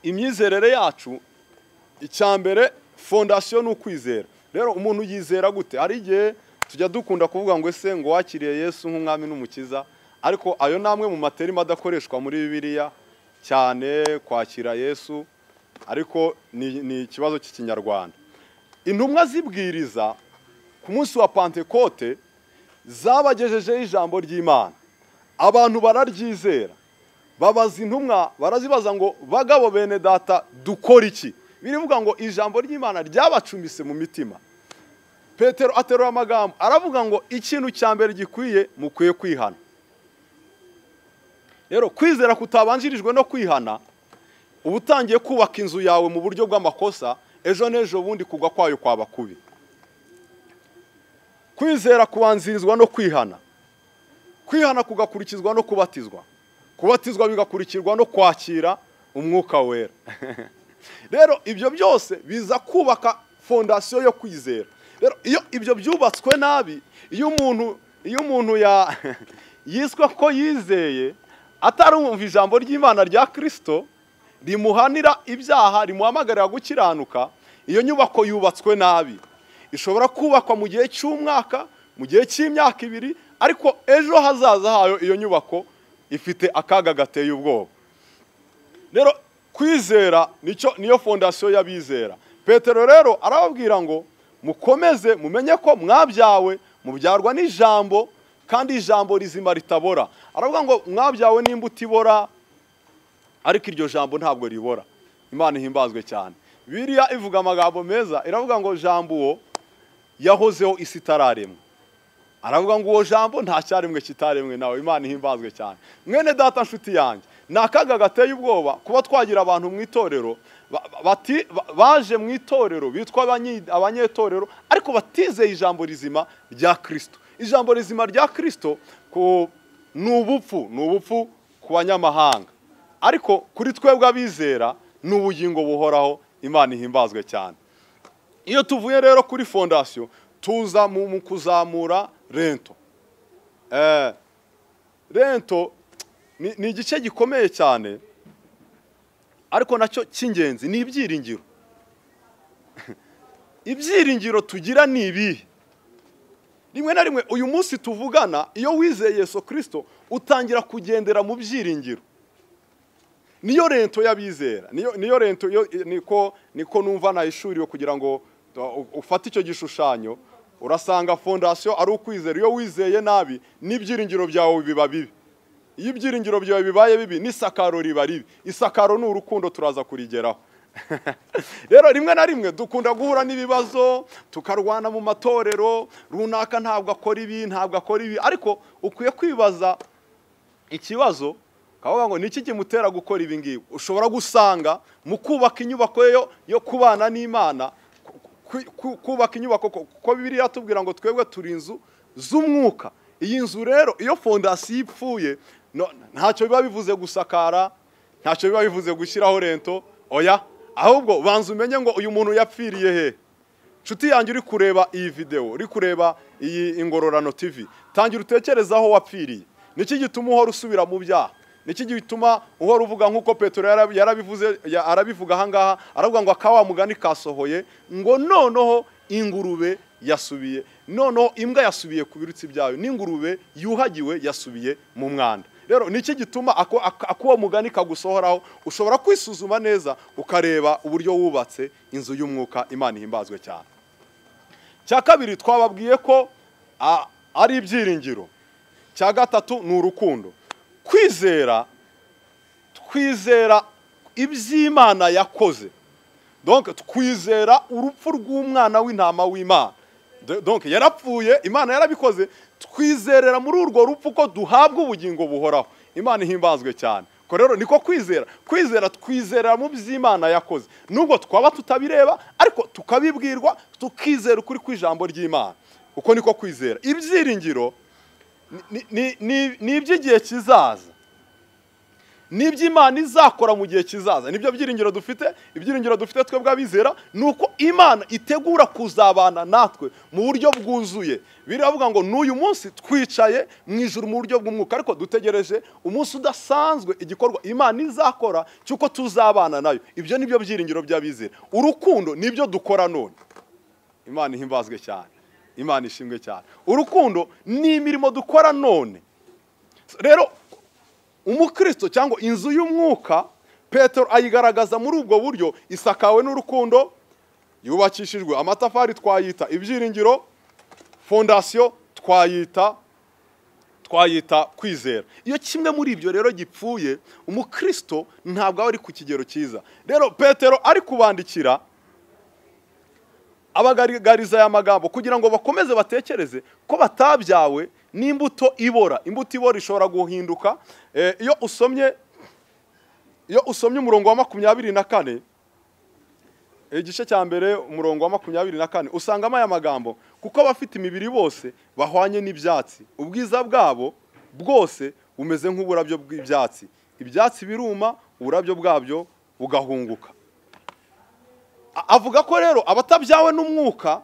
A: imyizerere yacu, icya mbere fondasiyo ni ukwizera. Rero umuntu yizera gute? Hari igihe tujya dukunda kuvuga ngo ese ngo wakiriye Yesu nk'umwami n'umukiza, ariko ayo namwe mu materima adakoreshwa muri Bibiliya cyane kwakira Yesu, ariko ni ikibazo cy'ikinyarwanda. Intumwa zibwiriza ku munsi wa Pentekote zabagejejeho ijambo ry'Imana, abantu bararyizera, babaza intumwa barazibaza ngo bagabo bene data dukora iki? Birivuga ngo ijambo ry'Imana ryabacumise mu mitima. Petero aterura amagambo aravuga ngo ikintu cya mbere gikwiye mukwiye kwihana. Rero kwizera kutabanjirijwe no kwihana, uba utangiye kubaka inzu yawe mu buryo bw'amakosa, ejo n'ejo bundi kugwa kwayo kwaba kubi. Kwizera kubanzirizwa no kwihana, kwihana kugakurikizwa no kubatizwa, kubatizwa bigakurikirwa no kwakira umwuka wera. Rero ibyo byose biza kubaka fondasiyo yo kwizera. Rero iyo ibyo byubatswe nabi, iyo umuntu yiswe ko yizeye atarumva ijambo ry'Imana rya Kristo rimuhanira ibyaha, rimuhamagarira gukiranuka, iyo nyubako yubatswe nabi. Ishobora kubakwa mu gihe cy'umwaka, mu gihe cy'imyaka 2, ariko ejo hazaza hayo iyo nyubako ifite akaga gateye ubwoba. Rero kwizera niyo fondasiyo y'abizera. Petero rero arababwira ngo mukomeze mumenye ko mwabyawe, mubyarwa n'ijambo, kandi ijambo rizima ritabora. Aravuga ngo mwabyawe n'imbuto ibora, ariko iryo jambo ntabwo ribora. Imana ihimbazwe cyane. Bibiliya ivuga amagambo meza, iravuga ngo jambo uwo yahozeho isi itararemwa. Aravuga ngo uwo jambo nta cyaremwe kitaremwe nawe. Imana ihimbazwe cyane. Mwene data nshuti yanjye, nakaga gateye ubwoba kuba twagira abantu mu itorero baje mu itorero bitwa abanyetorero, ariko batizeye ijambo rizima rya Kristo. Ijambo rizima rya Kristo ni ubupfu ku banyamahanga, ariko kuri twebwe abizera ni ubugingo buhoraho. Imana ihimbazwe cyane. Iyo tuvuye rero kuri fondasiyo tuza mu kuzamura rento. Rento ni igice gikomeye cyane, ariko nacyo cy'ingenzi ni ibyiringiro. Ibyiringiro tugira ni ibihe? Rimwe na rimwe uyu munsi tuvugana, iyo wizeye Yesu Kristo utangira kugendera mu byiringiro. Niyo rento y'abizera, niyo rento niko numva nayishuriwe kugira ngo ufate icyo gishushanyo. Urasanga fondasiyo ari ukwizera. Iyo wizeye nabi n'ibyiringiro byawe biba bibi. Iyo ibyiringiro byawe bibaye bibi n'isakaro riba ribi. Isakaro ni urukundo, turaza kurigeraho. Rero rimwe na rimwe dukunda guhura n'ibibazo, tukarwana mu matorero runaka, ntabwo akora ibi, ariko ukwiye kwibaza ikibazo, kavuga ngo niki kimutera gukora ibi ngibi. Ushobora gusanga mu kubaka inyubako yo kubana n'Imana, kubaka inyubako, kuko Bibiliya iratubwira ngo twebwe turi inzu z'umwuka. Iyi nzu rero iyo fondasiyo ipfuye, ntacyo biba bivuze gusakara, ntacyo biba bivuze gushyiraho rento. Oya, ahubwo banza umenye ngo uyu muntu yapfiriye he. Nshuti yanjye uri kureba iyi video, uri kureba iyi Ingororano TV, tangira utekerezaho wapfiriye. Niki gituma uhora usubira mu byaha? Niki gituma uhora uvuga nk'uko Petero yarabivuze, arabivuga ahangaha, aravuga ngo akawa mugani kasohoye, ngo noneho ingurube yasubiye, noneho imbwa yasubiye ku birutsi byayo, n'ingurube yuhagiwe yasubiye mu mwanda. Rero niki gituma akuwa mugani kagusohoraho? Ushobora kwisuzuma neza ukareba uburyo wubatse inzu y'umwuka. Imana ihimbazwe cyane. Cya kabiri twababwiye ko ari ibyiringiro. Cya gatatu ni urukundo. Twizera iby'Imana yakoze. Donc twizera urupfu rw'umwana w'intama w'Imana. Donc yarapfuye, Imana yarabikoze, twizerera muri urwo rupfu ko duhabwa ubugingo buhoraho. Imana ihimbazwe cyane. Ko rero niko kwizera twizerera mu by'Imana yakoze. Nubwo twaba tutabireba, ariko tukabibwirwa, tukizera ukuri kw'ijambo ry'Imana. Uko niko kwizera. Ibyiringiro ni iby'igihe kizaza, n'iby'Imana izakora mu gihe kizaza. Nibyo byiringiro dufite. Ibyiringiro dufite twebwe abizera nuko Imana itegura kuzabana natwe mu buryo bwuzuye. Biravuga ngo n'uyu munsi twicaye mu ijuru mu buryo bw'umwuka, ariko dutegereje umunsi udasanzwe, igikorwa Imana izakora cyuko tuzabana nayo. Ibyo nibyo byiringiro by'abizera. Urukundo nibyo dukora none. Imana ihimbazwe cyane. Imana ishimwe cyane. Urukundo ni imirimo dukora none. Rero umukristo cyangwa inzu y'umwuka Petero ayigaragaza muri ubwo buryo, isakawe n'urukundo, yubakishijwe amatafari twayita ibyiringiro, fondasiyo twayita kwizera. Iyo kimwe muri ibyo rero gipfuye, umukristo ntabwo aba ari ku kigero cyiza. Rero Petero ari kubandikira abagaragariza aya magambo kugira ngo bakomeze batekereze ko batabyawe n'imbuto ibora. Imbuto ibora ishobora guhinduka. Iyo usomye umurongo wa 24, igice cya mbere umurongo wa 24, usangamo aya magambo: kuko abafite imibiri bose bahwanye n'ibyatsi, ubwiza bwabo bwose bumeze nk'uburabyo bw'ibyatsi, ibyatsi biruma, uburabyo bwabyo bugahunguka. Avuga ko rero abatabyawe n'umwuka,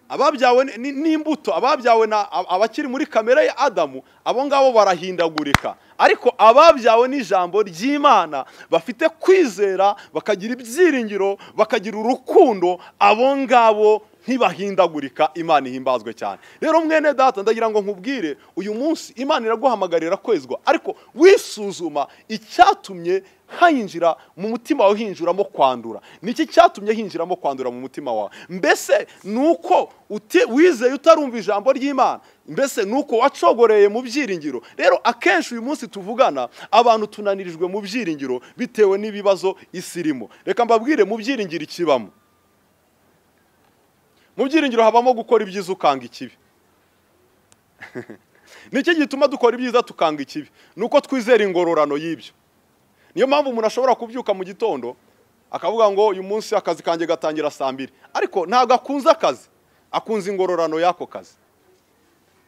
A: ababyawe n'imbuto, ababyawe abakiri muri kamere ya Adamu, abo ngabo barahindagurika. Ariko ababyawe n'ijambo ry'Imana, bafite kwizera, bakagira ibyiringiro, bakagira urukundo, abo ngabo ntibahindagurika. Imana ihimbazwe cyane. Rero mwene data, ndagira ngo nkubwire, uyu munsi Imana iraguhamagarira kwezwa, ariko wisuzuma icyatumye hinjira mu mutima wawe, hinjiramo kwandura. Niki cyatumye hinjiramo kwandura mu mutima wawe? Mbese nuko wizeye utarumva ijambo ry'Imana? Mbese nuko wacogoreye mu byiringiro? Rero akenshi uyu munsi tuvugana, abantu tunanirijwe mu byiringiro bitewe n'ibibazo isi irimo. Reka mbabwire, mu byiringiro ikibamo, mu byiringiro habamo gukora ibyiza ukanga ikibi. Niki gituma dukora ibyiza tukanga ikibi? Nuko twizera ingororano y'ibyo. Niyo mpamvu umuntu ashobora kubyuka mu gitondo akavuga ngo uyu munsi akazi kanjye gatangira saa 2, ariko ntabwo akunze akazi, akunze ingororano y'ako kazi.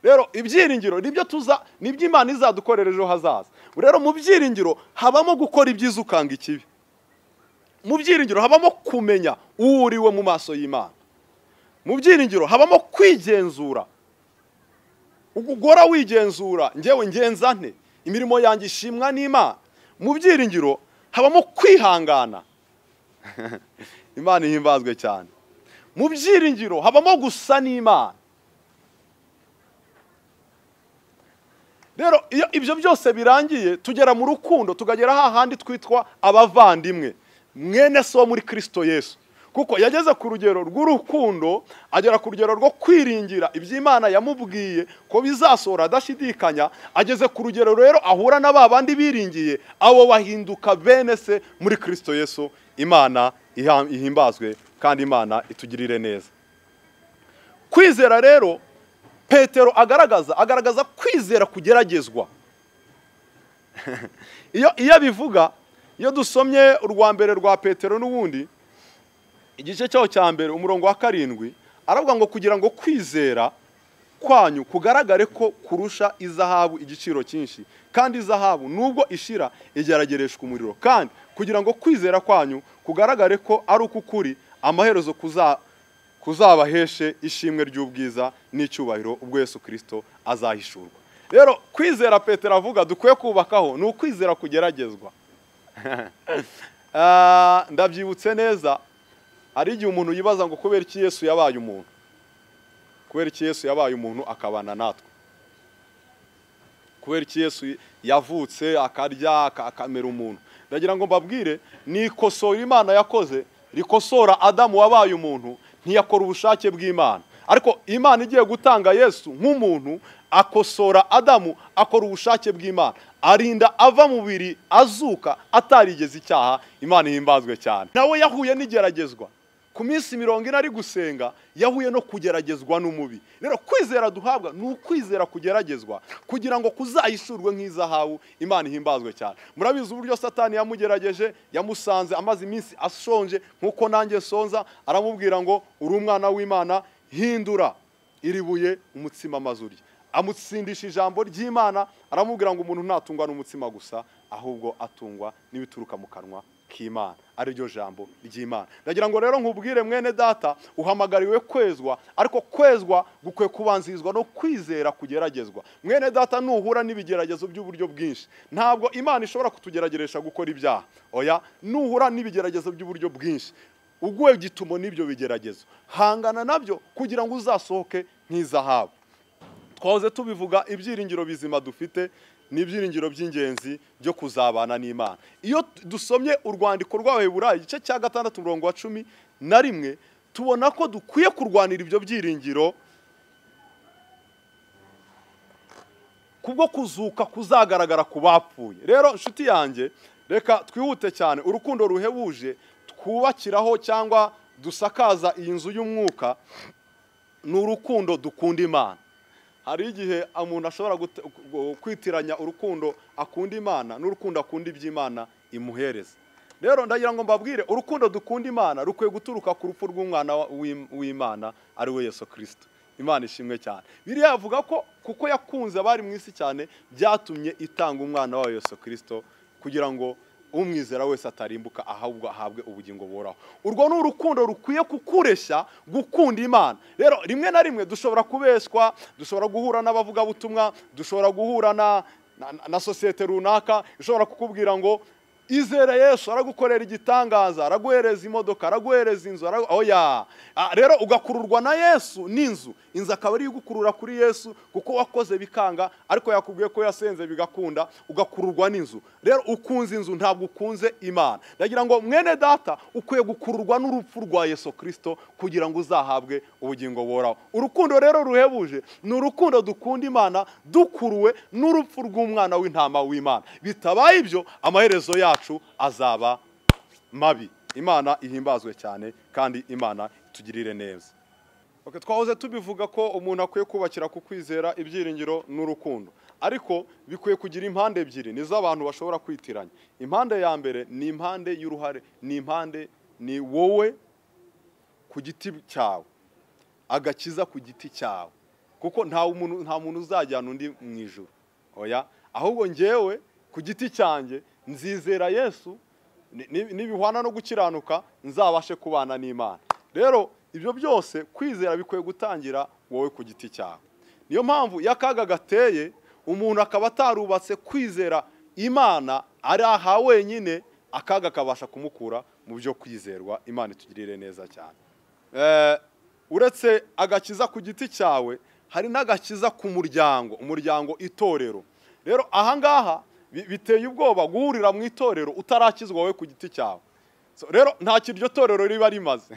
A: Rero ibyiringiro nibyo Imana izadukorera ejo hazaza. Rero mu byiringiro habamo gukora ibyiza ukanga ikibi. Mu byiringiro habamo kumenya uwo uriwe mu maso y'Imana. Mu byiringiro habamo kwigenzura, ugora wigenzura, ngewe ngenza nte, imirimo yanjye ishimwa n'Imana. Mu byiringiro habamo kwihangana. Imana ihimbazwe cyane. Mu byiringiro habamo gusa n'Imana. Rero iyo ibyo byose birangiye, tugera mu rukundo, tugagera hahandi twitwa abavandimwe, mwene so muri Kristo Yesu. Kuko yageze ku rugero rw'urukundo, agera ku rugero rwo kwiringira iby'Imana yamubwiye ko bizasohora adashidikanya. Ageze ku rugero rero ahura na babandi biringiye, abo bahinduka bene se muri Kristo Yesu. Imana ihimbazwe kandi Imana itugirire neza. Kwizera rero Petero agaragaza kwizera kugeragezwa. Iyo bivuga, iyo dusomye urwa mbere rwa Petero n'ubundi igice cyaho cya mbere umurongo wa 7, aravuga ngo kugira ngo kwizera kwanyu kugaragare ko kurusha izahabu igiciro cyinshi, kandi izahabu nubwo ishira igeragereshwa umuriro, kandi kugira ngo kwizera kwanyu kugaragare ko ari ukukuri, amaherezo kuzabaheshe ishimwe ry'ubwiza n'icyubahiro ubwo Yesu Kristo azahishurwa. Rero kwizera Petero avuga dukwiye kubakaho ni ukwizera kugeragezwa. Ndabyibutse neza, hari igihe umuntu yibaza ngo kubera iki Yesu yabaye umuntu, kubera iki Yesu yabaye umuntu akabana natwe, kubera iki Yesu yavutse akarya akamera umuntu. Ndagira ngo mbabwire, ni ikosora Imana yakoze rikosora Adamu wabaye umuntu, ntiyakora ubushake bw'Imana. Ariko Imana igiye gutanga Yesu nk'umuntu, akosora Adamu, akora ubushake bw'Imana, arinda ava mu mubiri azuka atarigeze icyaha. Imana ihimbazwe cyane. Nawe yahuye n'igeragezwa. Ku minsi 40 ari gusenga, yahuye no kugeragezwa n'umubi. Rero kwizera duhabwa ni ukwizera kugeragezwa kugira ngo kuzahishurwe nk'izahabu. Imana ihimbazwe cyane. Murabizi uburyo Satani yamugerageje, yamusanze amaze iminsi ashonje nkuko nanjye nsonza, aramubwira ngo uri umwana w'Imana, hindura iribuye umutsima mazuri. Amutsindisha ijambo ry'Imana, aramubwira ngo umuntu ntatungwa n'umutsima gusa, ahubwo atungwa n'ibituruka mu kanwa k'Imana, ari ryo jambo ry'Imana. Ndagira ngo rero nkubwire mwene data, uhamagariwe kwezwa, ariko kwezwa gukwiye kubanzirizwa no kwizera kugeragezwa. Mwene data, nuhura n'ibigeragezo by'uburyo bwinshi, ntabwo Imana ishobora kutugerageresha gukora ibyaha. Oya, nuhura n'ibigeragezo by'uburyo bwinshi, uguwe gitumo n'ibyo bigeragezo, hangana nabyo kugira ngo uzasohoke nk'izahabu. Twahoze tubivuga, ibyiringiro bizima dufite ni ibyiringiro by'ingenzi byo kuzabana n'Imana. Iyo dusomye urwandiko rw'Abaheburayo igice cya 6:11 tubona ko dukwiye kurwanira ibyo byiringiro kubwo kuzuka kuzagaragara ku bapfuye. Rero nshuti yanjye, reka twihute cyane. Urukundo ruhebuje twubakiraho cyangwa dusakaza iyi nzu y'umwuka ni urukundo dukunda Imana. Hari igihe umuntu ashobora kwitiranya urukundo akunda Imana n'urukundo akunda iby'Imana imuhereza. Rero ndagira ngo mbabwire, urukundo dukunda Imana rukwiye guturuka ku rupfu rw'umwana w'Imana ari we Yesu Kristo. Imana ishimwe cyane. Biriya yavuga ko kuko yakunze abari mu isi cyane byatumye itanga umwana wayo Yesu Kristo kugira ngo umwizera wese atarimbuka ahubwo ahabwe ubugingo buhoraho. Urwo ni urukundo rukwiye kukureshya gukunda Imana. Rero rimwe na rimwe dushobora kubeshwa, dushobora guhura n'abavugabutumwa, dushobora guhura na sosiyete runaka ishobora kukubwira ngo izere Yesu aragukorera igitangaza, araguhereza imodoka, araguhereza inzu, oya. Rero ugakururwa na Yesu n'inzu. Inzu akaba ari gukurura kuri Yesu kuko wakoze bikanga, ariko yakubwiye ko yasenze bigakunda, ugakururwa n'inzu. Rero ukunze inzu ntabwo ukunze Imana. Ndagira ngo mwene data ukwiye gukururwa n'urupfu rwa Yesu Kristo kugira ngo uzahabwe ubugingo buhoraho. Urukundo rero ruhebuje ni urukundo dukunda Imana dukuruwe n'urupfu rw'umwana w'intama w'Imana. Bitabaye ibyo amaherezo yacu azaba mabi. Imana ihimbazwe cyane kandi Imana itugirire neza. Twahoze tubivuga ko umuntu akwiye kubakira ku kwizera, ibyiringiro n'urukundo, ariko bikwiye kugira impande ebyiri nizo abantu bashobora kwitiranya. Impande ya mbere ni impande y'uruhare, ni wowe ku giti cyawe, agakiza ku giti cyawe, kuko nta muntu uzajyana undi mu ijuru, oya. Ahubwo njyewe ku giti cyanjye nzizera Yesu, nibihwana no gukiranuka nzabashe kubana n'Imana. Rero ibyo byose kwizera bikwiye gutangira wowe ku giti cyawe. Niyo mpamvu y'akaga gateye umuntu akaba atarubatse kwizera Imana ari aha wenyine, akaga kabasha kumukura mu byo kwizerwa. Imana itugirire neza cyane. Uretse agakiza ku giti cyawe, hari n'agakiza ku umuryango itorero. Rero ahangaha biteye ubwoba guhurira mu itorero utarakizwa wowe ku giti cyawe. Rero nta kintu iryo torero riba rimaze.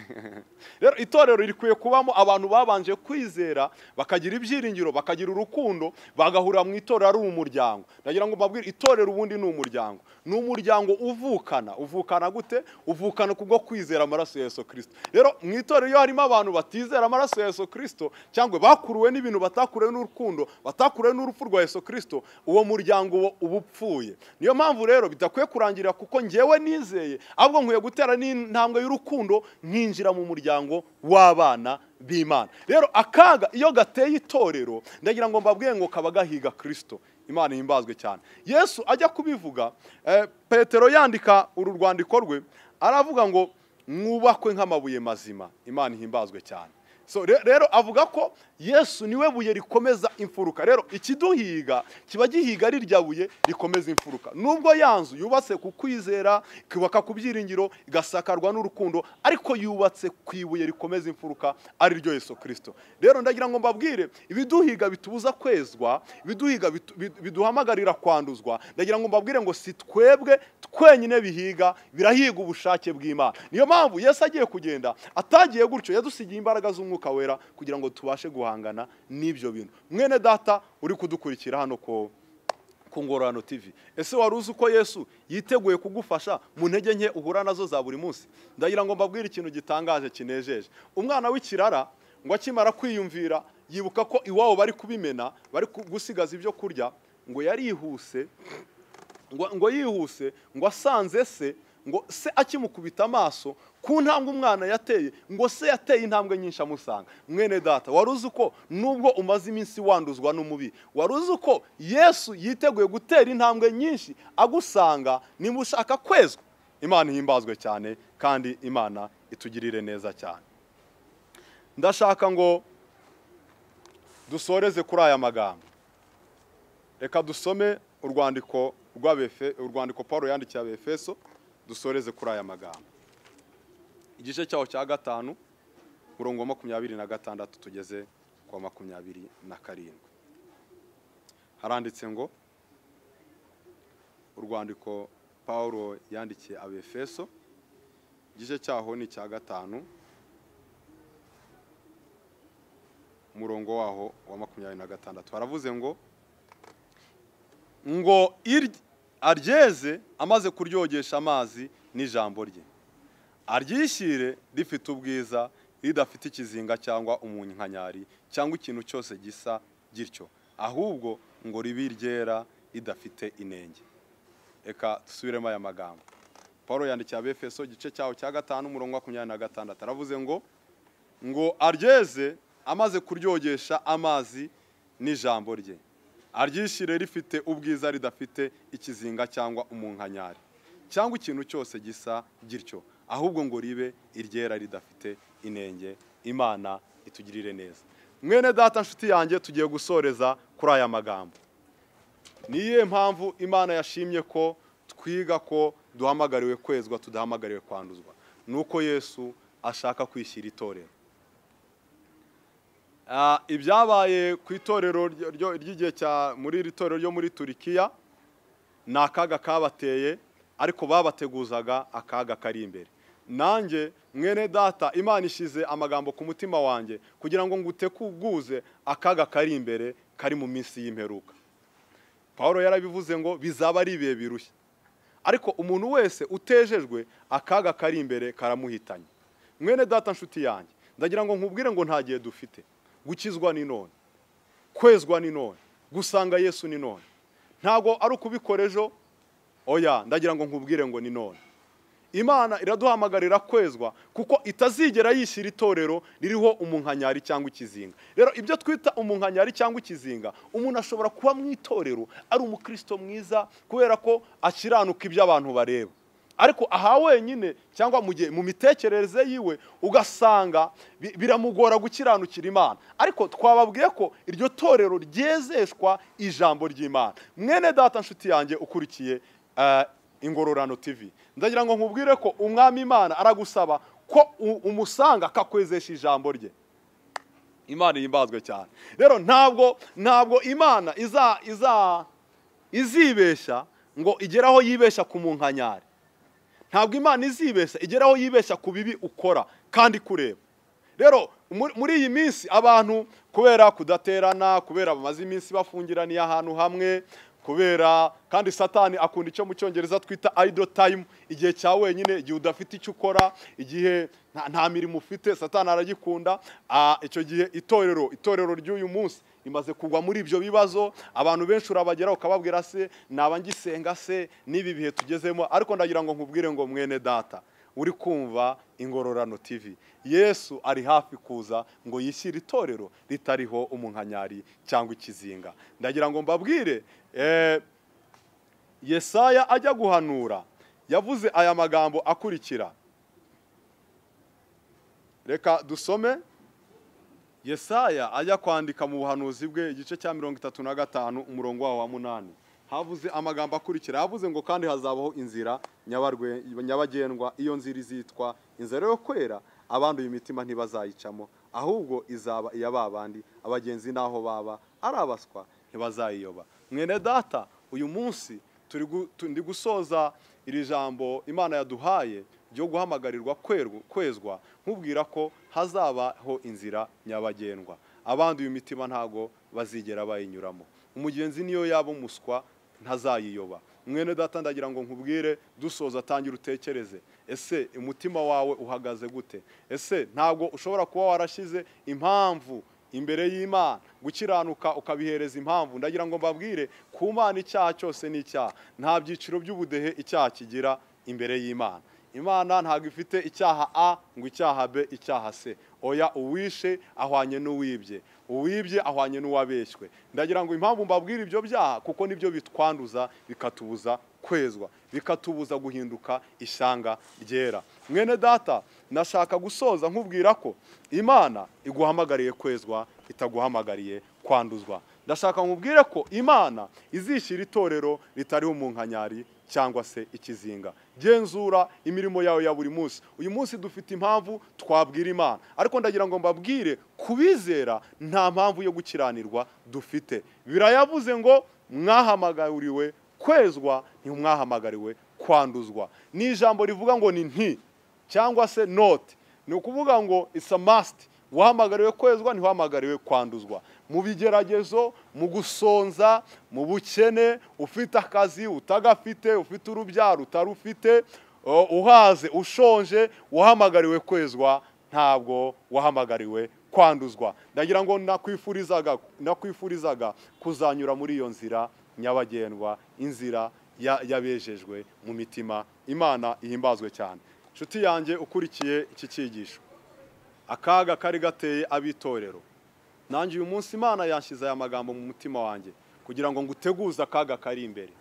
A: Rero itorero rikwiye kubamo abantu babanje kwizera, bakagira ibyiringiro, bakagira urukundo, bagahurira mu itorero ari umuryango. Ndagira ngo mbabwire, itorero ubundi ni umuryango. Ni umuryango uvukana gute? Uvukana kubwo kwizera amaraso ya Yesu Kristo. Rero mu itorero iyo harimo abantu batizera amaraso ya Yesu Kristo, cyangwa bakuruwe n'ibintu batakuruwe n'urukundo, batakuruwe n'urupfu rwa Yesu Kristo, uwo muryango uba upfuye. Niyo mpamvu rero bidakwiye kurangirira kuko njyewe nizeye, ahubwo nkwiye gutera n'intambwe y'urukundo nkinjira mu muryango w'abana b'Imana. Rero akaga iyo gateye itorero, ndagira ngo mbabwiye ngo kaba gahiga Kristo. Imana ihimbazwe cyane. Yesu ajya kubivuga, Petero yandika uru rwandiko rwe, aravuga ngo mwubakwe nk'amabuye mazima. Imana ihimbazwe cyane. Rero avuga ko Yesu niwe buye rikomeza imfuruka. Rero ikiduhiga kiba gihiga ari rya buye rikomeza imfuruka. Nubwo yanzu yubatse ku kwizera, kubaka ku byiringiro, igasakarwa n'urukundo, ariko yubatse ku ibuye rikomeza imfuruka ari ryo Yesu Kristo. Rero ndagira ngo mbabwire, ibiduhiga bitubuza kwezwa, ibiduhiga biduhamagarira kwanduzwa, ndagira ngo mbabwire ngo si twebwe twenyine bihiga, birahiga ubushake bw'Imana. Niyo mpamvu Yesu agiye kugenda atagiye gutyo, yadusigiye imbaraga z'umwuka wera kugira ngo tubashe guhangana n'ibyo bintu. Mwene data uri kudukurikira hano ku Ngororano TV, ese wari uzi uko Yesu yiteguye kugufasha mu ntege nke uhura nazo za buri munsi? Ndagira ngo mbabwire ikintu gitangaje kinejeje. Umwana w'ikirara ngo akimara kwiyumvira, yibuka ko iwabo bari kubimena, bari gusigaza ibyo kurya, ngo yarihuse, ngo asanze se, ngo se akimukubita amaso ku ntambwe umwana yateye, ngo se yateye intambwe nyinshi amusanga. Mwene data, wari uzi ko nubwo umaze iminsi wanduzwa n'umubi, wari uzi ko Yesu yiteguye gutera intambwe nyinshi agusanga niba ushaka kwezwa? Imana ihimbazwe cyane kandi Imana itugirire neza cyane. Ndashaka ngo dusoreze kuri aya magambo. Reka dusome urwandiko Paulo yandikiye Abefeso, dusoreze kuri aya magambo. igice cyaho cya gatanu murongo wa 26 tugeze kwa 27. Haranditse ngo urwandiko Paulo yandikiye Abefeso, igice cyaho ni cya gatanu murongo waho wa 26. Haravuze ngo aryeze amaze kuryogesha amazi n'ijambo rye, aryishyire rifite ubwiza, ridafite ikizinga cyangwa umunkanyari cyangwa ikintu cyose gisa gityo, ahubwo ngo ribe ryera ridafite inenge. Reka dusubiremo aya magambo. Paulo yandikiye Abefeso, igice cyaho cya gatanu murongo wa 26. Aravuze ngo aryeze amaze kuryogesha amazi n'ijambo rye, aryishyire rifite ubwiza, ridafite ikizinga cyangwa umunkanyari cyangwa ikintu cyose gisa gityo, ahubwo ngo ribe iryera ridafite inenge. Imana itugirire neza. Mwene data nshuti yanjye, tugiye gusoreza kuri aya magambo. Niye mpamvu Imana yashimye ko twiga ko duhamagariwe kwezwa, tudahamagariwe kwanduzwa. Nuko Yesu ashaka kwishyira itorero. Ibyabaye ku itorero ry'igihe cya muri iri torero ryo muri Turikiya ni akaga kabateye, ariko babateguzaga akaga kari imbere. Nanjye mwene data, Imana ishize amagambo ku mutima wanjye kugira ngo nguteguze akaga kari imbere, kari mu minsi y'imperuka. Paulo yarabivuze ngo bizaba ari ibihe birushya, ariko umuntu wese utejejwe akaga kari imbere karamuhitanye. Mwene data nshuti yanjye, ndagira ngo nkubwire ngo nta gihe dufite. Gukizwa ni none, kwezwa ni none, gusanga Yesu ni none. Ntago ari ukubikora ejo, oya, ndagira ngo nkubwire ngo ni none. Imana iraduhamagarira kwezwa kuko itazigera yishyira itorero ririho umunkanyari cyangwa ikizinga. Rero ibyo twita umunkanyari cyangwa ikizinga, umuntu ashobora kuba mu itorero ari umukristo mwiza kubera ko akiranuka ibyo abantu bareba, ariko aha wenyine cyangwa mu mitekerereze yiwe ugasanga biramugora gukiranukira Imana. Ariko twababwiye ko iryo torero ryezeshwa ijambo ry'Imana. Mwene data nshuti yanjye ukurikiye Ingororano TV, ndagira ngo nkubwire ko umwami Imana aragusaba ko umusanga akakwezesha ijambo rye. Imana yimbazwe cyane. Rero ntabwo Imana izibesha ngo igeraho yibesha ku munkanyari. Ntabwo Imana izibesha igeraho yibesha ku bibi ukora kandi kureba. Rero muri iyi minsi abantu kubera kudaterana, kubera bamaze iminsi bafungiraniye ahantu hamwe, kubera kandi Satani akunda icyo mu Cyongereza twita idle time, igihe cya wenyine, igihe udafite icyo ukora, igihe nta mirimo ufite, Satani aragikunda. Icyo gihe itorero ry'uyu munsi imaze kugwa muri ibyo bibazo. Abantu benshi urabagera ukababwira se naba ngisenga se n'ibi bihe tugezemo. Ariko ndagira ngo nkubwire ngo mwene data uri kumva Ingororano TV, Yesu ari hafi kuza ngo yishyire itorero ritariho umunkanyari cyangwa ikizinga. Ndagira ngo mbabwire, Yesaya ajya guhanura yavuze aya magambo akurikira. Reka dusome. Yesaya ajya kwandika mu buhanuzi bwe, igice cya 35 umurongo wa 8. Havuze amagambo akurikira. Havuze ngo kandi hazabaho inzira nyabagendwa, iyo nzira izitwa inzira yo kwera, abanduye imitima ntibazayicamo, ahubwo izaba iy'ababandi abagenzi naho baba arabaswa ntibazayiyoba. Mwene data, uyu munsi ndi gusoza iri jambo Imana yaduhaye ryo guhamagarirwa kwezwa, nkubwira ko hazabaho inzira nyabagendwa, abanduye imitima ntago bazigera bayinyuramo. Umugenzi niyo yaba umuswa ntazayiyoba. Mwene data, ndagira ngo nkubwire dusoza, tangira utekereze, ese umutima wawe uhagaze gute? Ese ntago ushobora kuba warashize impamvu imbere y'Imana, gukiranuka ukabihereza impamvu? Ndagira ngo mbabwire ku Mana icyaha cyose ni icyaha. Nta byiciro by'ubudehe icyaha kigira imbere y'Imana. Imana ntago ifite icyaha A ngo icyaha B icyaha C. Oya, uwishe ahwanye n'uwibye, uwibye ahwanye n'uwabeshywe. Ndagira ngo impamvu mbabwire ibyo byaha kuko nibyo bitwanduza, bikatubuza kwezwa, bikatubuza guhinduka ishyanga ryera. Mwene data, nashaka gusoza nkubwira ko Imana iguhamagariye kwezwa, itaguhamagariye kwanduzwa. Ndashaka nkubwire ko Imana izishyira itorero ritariho umunkanyari cyangwa se ikizinga. Genzura imirimo yawe ya buri munsi. Uyu munsi dufite impamvu twabwira Imana, ariko ndagira ngo mbabwire kubizera nta mpamvu yo gukiranirwa dufite. Birayavuze ngo mwahamagariwe kwezwa, ntimwahamagariwe kwanduzwa. Ni ijambo rivuga ngo ni nti cyangwa se not, ni ukuvuga ngo it's a must. Wahamagariwe kwezwa, ntiwahamagariwe kwanduzwa. Mu bigeragezo, mu gusonza, mu bukene, ufite akazi utagafite, ufite urubyaro utarufite, uhaze ushonje, wahamagariwe kwezwa, ntabwo wahamagariwe kwanduzwa. Ndagira ngo nakwifurizaga kuzanyura muri iyo nzira nyabagendwa, inzira yabejejwe mu mitima. Imana ihimbazwe cyane. Nshuti yanjye ukurikiye iki cyigisho, akaga kari gateye abitorero, nanjye uyu munsi Imana yanshyize aya magambo mu mutima wanjye kugira ngo nguteguze akaga kari imbere.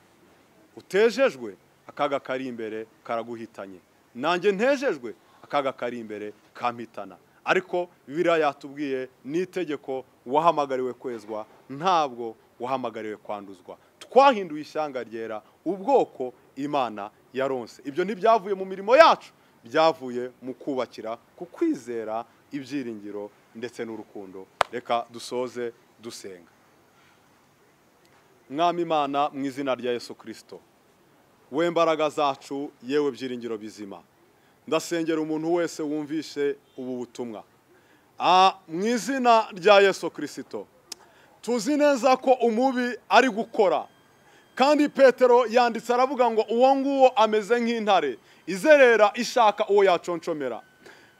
A: Utejejwe, akaga kari imbere karaguhitanye. Nanjye ntejejwe, akaga kari imbere kampitana. Ariko Bibiliya yatubwiye n'itegeko wahamagariwe kwezwa, ntabwo wahamagariwe kwanduzwa. Twahinduye ishyanga ryera, ubwoko Imana yaronse. Ibyo ntibyavuye mu mirimo yacu, byavuye mu kubakira ku kwizera, ibyiringiro ndetse n'urukundo. Reka dusoze dusenga. Mwami Imana, mu izina rya Yesu Kristo, we mbaraga zacu, yewe byiringiro bizima, ndasengera umuntu wese wumvishe ubu butumwa mu izina rya Yesu Kristo. Tuzi neza ko umubi ari gukora, kandi Petero yanditse aravuga ngo uwo nguwo ameze nk'intare izerera ishaka uwo yaconshomera.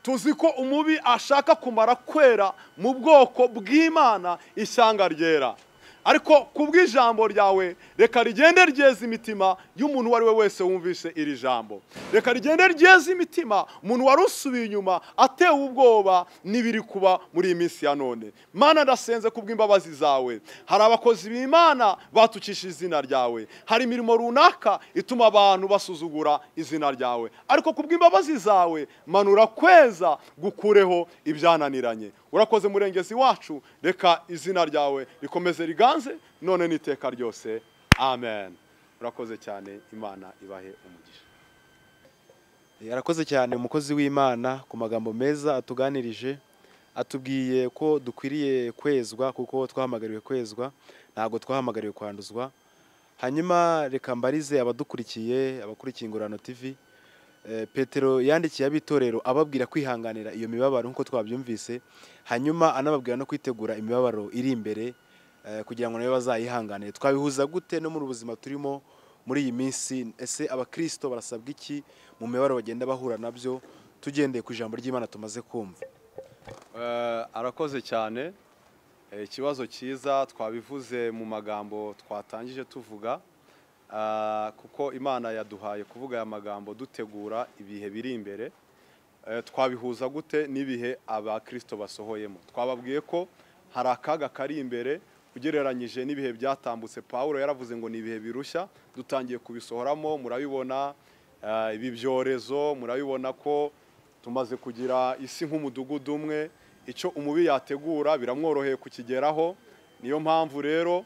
A: Tuzi ko umubi ashaka kumara kwera mu bwoko bw'Imana ishyanga ryera, ariko kubw'ijambo ryawe reka rigende ryeza imitima y'umuntu wari we wese wumvise iri jambo. Reka rigende ryeza imitima umuntu wari usubiye inyuma atewe ubwoba n'ibiri kuba muri iyi minsi ya none. Mana, ndasenze kubw'imbabazi zawe, hari abakozi b'Imana batukisha izina ryawe, hari imirimo runaka ituma abantu basuzugura izina ryawe, ariko kubw'imbabazi zawe manura kweza gukureho ibyananiranye. Urakoze murengezi wacu, reka izina ryawe rikomeze riganze none n'iteka ryose. Amen. Urakoze cyane, Imana ibahe umugisha.
B: Yarakoze cyane umukozi w'Imana ku magambo meza atuganirije, atubwiye ko dukwiriye kwezwa kuko twahamagariwe kwezwa, ntabwo twahamagariwe kwanduzwa. Hanyuma reka mbarize abadukurikiye, abakurikiye Ingororano TV, Petero yandikiye abitorero ababwira kwihanganira iyo mibabaro nk'uko twabyumvise, hanyuma anababwira no kwitegura imibabaro iri imbere kugira ngo nayo bazayihanganire. Twabihuza gute no muri ubuzima turimo muri iyi minsi? Ese abakristo barasabwa iki mu mibabaro bagenda bahura nabyo, tugendeye ku ijambo ry'Imana tumaze kumva?
C: Arakoze cyane. Ikibazo cyiza, twabivuze mu magambo twatangije tuvuga, kuko Imana yaduhaye kuvuga aya magambo dutegura ibihe biri imbere. Twabihuza gute n'ibihe abakristo basohoyemo? Twababwiye ko hari akaga kari imbere ugereranyije n'ibihe byatambutse. Pawulo yaravuze ngo ni ibihe birushya, dutangiye kubisohoramo. Murabibona ibi byorezo, murabibona ko tumaze kugira isi nk'umudugudu umwe. Icyo umubi yategura biramworoheye kukigeraho. Niyo mpamvu rero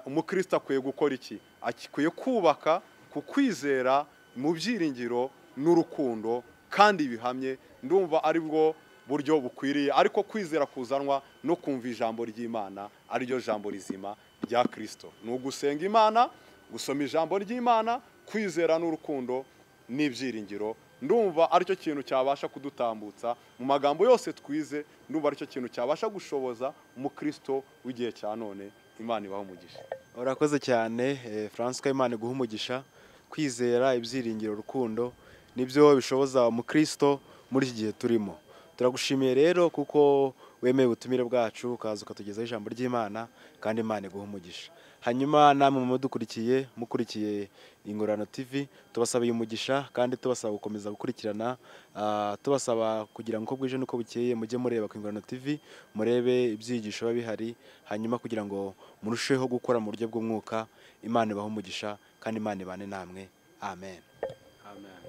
C: umukristo akwiye gukora iki? Akwiye kubaka ku kwizera mu byiringiro n'urukundo kandi bihamye. Ndumva ari bwo buryo bukwiriye, ariko kwizera kuzanwa no kumva ijambo ry'Imana, ari ryo jambo rizima rya Kristo. Ni ugusenga Imana, gusoma ijambo ry'Imana, kwizera n'urukundo n'ibyiringiro. Ndumva aricyo kintu cyabasha kudutambutsa mu magambo yose twize. Ndumva aricyo kintu cyabasha gushoboza umukristo w'igihe cya none. Imana ibaho umugisha.
B: Urakoze cyane François, Imana iguha umugisha. Kwizera, ibyiringiro, urukundo nibyo bishoboza umukristo muri iki gihe turimo. Turagushimiye rero kuko wemeye ubutumire bwacu ukaza ukatugezaho ijambo ry'Imana, kandi Imana iguha umugisha. Hanyuma namwe mukurikiye Ingororano TV, tubasabiye umugisha kandi tubasaba gukomeza gukurikirana, tubasaba kugira ngo uko bwije nuko bukeye mujye mureba ku Ingororano TV, murebe ibyigisho biba bihari, hanyuma kugira ngo murusheho gukora mu buryo bw'umwuka. Imana ibahe umugisha kandi Imana ibane namwe. Amen.
C: Amen.